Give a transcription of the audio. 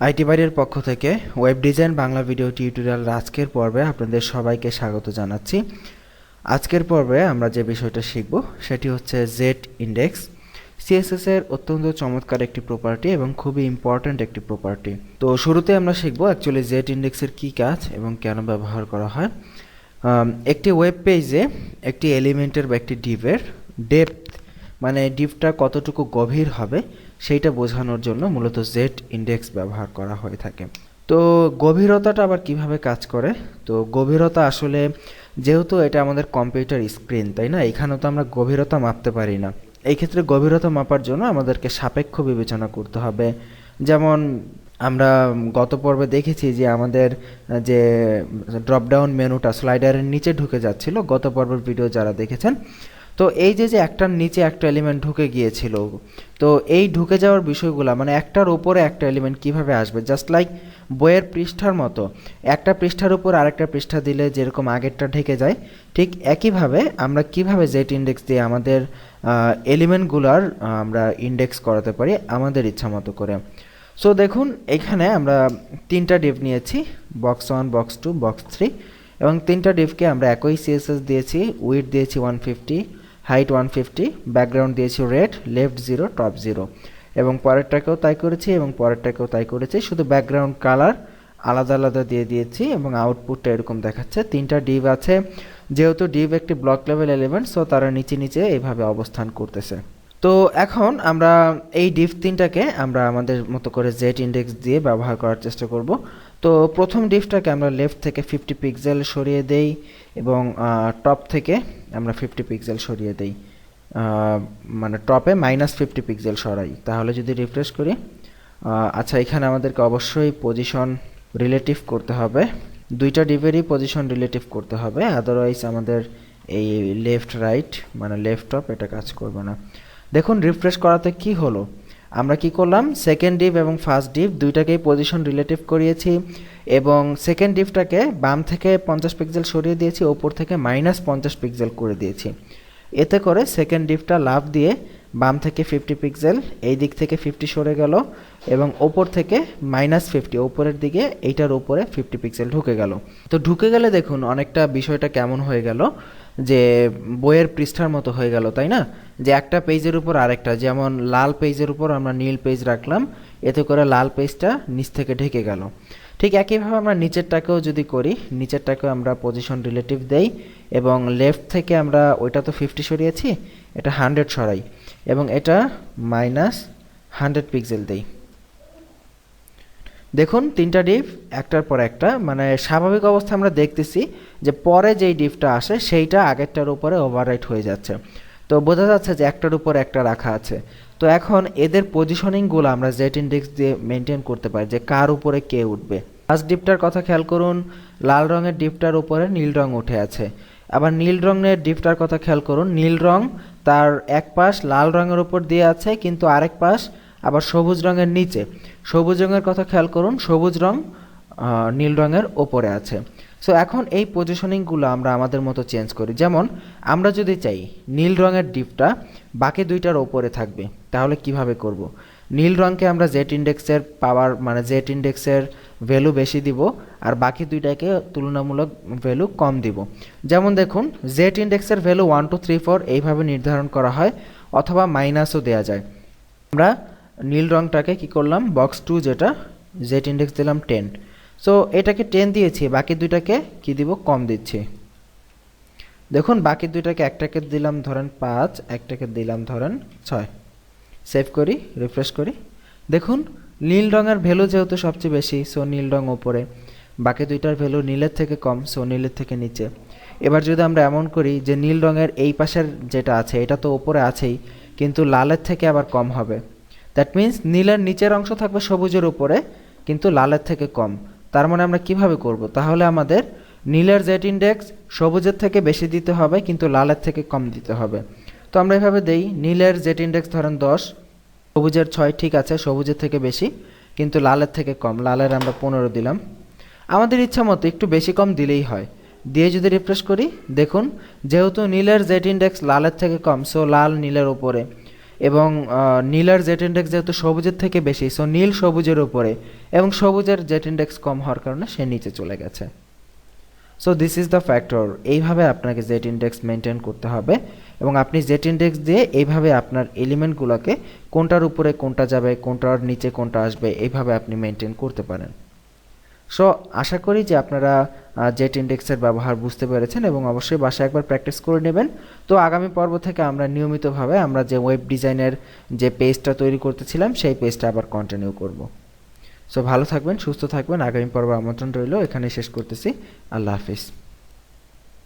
IT বাইরের পক্ষ থেকে web design Bangla video tutorial আজকের পর্বে আপনাদের সবাইকে স্বাগত জানাচ্ছি। আজকের পর্বে আমরা যে বিষয়টা শিখব সেটি হচ্ছে জেড ইন্ডেক্স। সিএসএস এর অত্যন্ত চমৎকার একটি প্রপার্টি এবং খুবই ইম্পর্ট্যান্ট একটি প্রপার্টি। তো শুরুতে আমরা শিখব অ্যাকচুয়ালি জেড ইন্ডেক্সের কী কাজ এবং কেন ব্যবহার করা হয়। একটি ওয়েব পেজে একটি এলিমেন্টের বা একটি ডিভের ডেপথ মানে ডিভটা কতটুকু গভীর হবে সেইটা বোঝানোর জন্য মূলত জেড ইন্ডেক্স ব্যবহার করা হয়ে থাকে। তো গভীরতাটা আবার কিভাবে কাজ করে? তো গভীরতা আসলে যেহেতু এটা আমাদের কম্পিউটার স্ক্রিন, তাই না, এখানেও তো আমরা গভীরতা মাপতে পারি না। এই ক্ষেত্রে গভীরতা মাপার জন্য আমাদেরকে সাপেক্ষ বিবেচনা করতে হবে। যেমন আমরা গত পর্বে দেখেছি যে আমাদের যে ড্রপডাউন মেনুটা স্লাইডারের নিচে ঢুকে যাচ্ছিল, গত পর্বের ভিডিও যারা দেখেছেন, তো এই যে একটার নিচে একটা এলিমেন্ট ঢুকে গিয়েছিল, তো এই ঢুকে যাওয়ার বিষয়গুলো মানে একটার উপরে একটা এলিমেন্ট কিভাবে আসবে, জাস্ট লাইক বইয়ের পৃষ্ঠার মতো একটা পৃষ্ঠার উপর আরেকটা পৃষ্ঠা দিলে যেরকম আগেরটা ঢেকে যায়, ঠিক একইভাবে আমরা কিভাবে জেড ইন্ডেক্স দিয়ে আমাদের এলিমেন্টগুলোর আমরা ইন্ডেক্স করাতে পারি আমাদের ইচ্ছা মতো করে। সো দেখুন এখানে আমরা তিনটা ডিভ নিয়েছি, বক্স 1, বক্স 2, বক্স 3, এবং তিনটা ডিভকে আমরা একই সিএসএস দিয়েছি। উইডথ দিয়েছি 150, হাইট 150, ব্যাকগ্রাউন্ড দিয়েছি রেড, লেফট 0, টপ 0, এবং পরেরটাকেও তাই করেছি এবং পরেরটাকেও তাই করেছি, শুধু ব্যাকগ্রাউন্ড কালার আলাদা আলাদা দিয়ে দিয়েছি এবং আউটপুটটা এরকম দেখাচ্ছে। তিনটা ডিভ আছে, যেহেতু ডিভ একটি ব্লক লেভেল এলিমেন্ট, সো তারা নিচে নিচে এইভাবে অবস্থান করতেছে। তো এখন আমরা এই ডিভ তিনটাকে আমরা আমাদের মতো করে জেড ইন্ডেক্স দিয়ে ব্যবহার করার চেষ্টা করব। তো প্রথম ডিভটাকে আমরা লেফট থেকে 50 পিক্সেল সরিয়ে দেই এবং টপ থেকে আমরা 50 পিক্সেল সরিয়ে দেই, মানে টপে -50 পিক্সেল সরাই। তাহলে যদি রিফ্রেশ করি, আচ্ছা এখানে আমাদেরকে অবশ্যই পজিশন রিলেটিভ করতে হবে, দুইটা ডিভেরই পজিশন রিলেটিভ করতে হবে, আদারওয়াইজ আমাদের এই লেফট রাইট মানে লেফট টপ এটা কাজ করবে না। দেখুন রিফ্রেশ করাতে কি হলো, আমরা কি করলাম, সেকেন্ড ডিভ এবং ফার্স্ট ডিভ দুইটাকেই পজিশন রিলেটিভ করিয়েছি এবং সেকেন্ড ডিভটাকে বাম থেকে 50 পিক্সেল সরিয়ে দিয়েছি, ওপর থেকে -50 পিক্সেল করে দিয়েছি। এতে করে সেকেন্ড ডিভটা লাফ দিয়ে বাম থেকে 50 পিক্সেল, এই দিক থেকে 50 সরে গেল এবং ওপর থেকে -50 ওপরের দিকে এইটার উপরে 50 পিক্সেল ঢুকে গেল। তো ঢুকে গেলে দেখুন অনেকটা বিষয়টা কেমন হয়ে গেল, যে বইয়ের পৃষ্ঠার মতো হয়ে গেল, তাই না, যে একটা পেজের উপর আরেকটা, যেমন লাল পেজের উপর আমরা নীল পেজ রাখলাম, এতে করে লাল পেজটা নিচ থেকে ঢেকে গেল। ঠিক একইভাবে আমরা নিচেরটাকেও যদি করি, নিচেরটাকেও আমরা পজিশন রিলেটিভ দেই এবং লেফট থেকে আমরা ওইটা তো 50 সরিয়েছি, এটা 100 সরাই এবং এটা -100 পিক্সেল দেই। দেখুন তিনটা ডিভ একটার পর একটা, মানে স্বাভাবিক অবস্থা আমরা দেখতেছি যে পরে যেই ডিভটা আসে সেইটা আগেরটার উপরে ওভাররাইট হয়ে যাচ্ছে। তো বোঝা যাচ্ছে যে একটার উপর একটা রাখা আছে। তো এখন এদের পজিশনিংগুলো আমরা জেড ইন্ডেক্স দিয়ে মেনটেন করতে পারি যে কার উপরে কে উঠবে। ফার্স্ট ডিভটার কথা খেয়াল করুন, লাল রঙের ডিভটার উপরে নীল রং উঠে আছে। আবার নীল রঙের ডিভটার কথা খেয়াল করুন, নীল রং তার এক পাশ লাল রঙের উপর দিয়ে আছে কিন্তু আরেক পাশ আবার সবুজ রঙের নিচে। সবুজ রঙের কথা খেয়াল করুন, সবুজ রং নীল রঙের ওপরে আছে। সো এখন এই পজিশনিংগুলো আমরা আমাদের মতো চেঞ্জ করি। যেমন আমরা যদি চাই নীল রঙের ডিভটা বাকি দুইটার ওপরে থাকবে, তাহলে কিভাবে করব? নীল রঙকে আমরা জেড ইন্ডেক্সের পাওয়ার মানে জেড ইন্ডেক্সের ভ্যালু বেশি দিব আর বাকি দুইটাকে তুলনামূলক ভ্যালু কম দিব। যেমন দেখুন জেড ইন্ডেক্সের ভ্যালু 1 2 3 4 এইভাবে নির্ধারণ করা হয়, অথবা মাইনাসও দেওয়া যায়। আমরা নীল রঙটাকে কি করলাম, বক্স 2 যেটা জেড ইন্ডেক্স দিলাম 10, সো এটাকে 10 দিয়েছি, বাকি দুইটাকে কি দিব, কম দিচ্ছি। দেখুন বাকি দুইটাকে, একটাকে দিলাম ধরেন 5, একটাকে দিলাম ধরেন 6। সেভ করি, রিফ্রেশ করি, দেখুন নীল রঙের ভ্যালু যেহেতু সবচেয়ে বেশি, সো নীল রং ওপরে, বাকি দুইটার ভ্যালু নীলের থেকে কম, সো নীলের থেকে নিচে। এবার যদি আমরা এমন করি যে নীল রঙের এই পাশের যেটা আছে এটা তো ওপরে আছেই, কিন্তু লালের থেকে আবার কম হবে, দ্যাট মিন্স নীলের নিচের অংশ থাকবে সবুজের উপরে কিন্তু লালের থেকে কম। তার মানে আমরা কিভাবে করব, তাহলে আমাদের নীলের জেড ইন্ডেক্স সবুজের থেকে বেশি দিতে হবে কিন্তু লালের থেকে কম দিতে হবে। তো আমরা এভাবে দেই, নীলের জেড ইন্ডেক্স ধরেন 10, সবুজের 6, ঠিক আছে, সবুজের থেকে বেশি কিন্তু লালের থেকে কম, লালের আমরা 15 দিলাম। আমাদের ইচ্ছা মতো একটু বেশি কম দিলেই হয়, দিয়ে যদি রিফ্রেশ করি, দেখুন যেহেতু নীলের জেড ইন্ডেক্স লালের থেকে কম, সো লাল নীলের উপরে, এবং নীলের জেড ইন্ডেক্স যেহেতু সবুজের থেকে বেশি, সো নীল সবুজের উপরে, এবং সবুজের জেড ইন্ডেক্স কম হওয়ার কারণে সে নিচে চলে গেছে। So this is the factor. এইভাবে আপনাকে জেড ইন্ডেক্স মেনটেন করতে হবে, এবং আপনি জেড ইন্ডেক্স দিয়ে এইভাবে আপনার এলিমেন্টগুলোকে কোনটার উপরে কোনটা যাবে, কোনটার নিচে কোনটা আসবে, এইভাবে আপনি মেনটেন করতে পারেন। সো আশা করি যে আপনারা জেট ইন্ডেক্সের ব্যবহার বুঝতে পেরেছেন, এবং অবশ্যই বাসায় একবার প্র্যাকটিস করে নেবেন। তো আগামী পর্ব থেকে আমরা নিয়মিতভাবে আমরা যে ওয়েব ডিজাইনের যে পেজটা তৈরি করতেছিলাম সেই পেজটা আবার কন্টিনিউ করব। সো ভালো থাকবেন, সুস্থ থাকবেন। আগামী পর্ব আমন্ত্রণ রইল। এখানে শেষ করতেছি। আল্লাহ হাফিজ।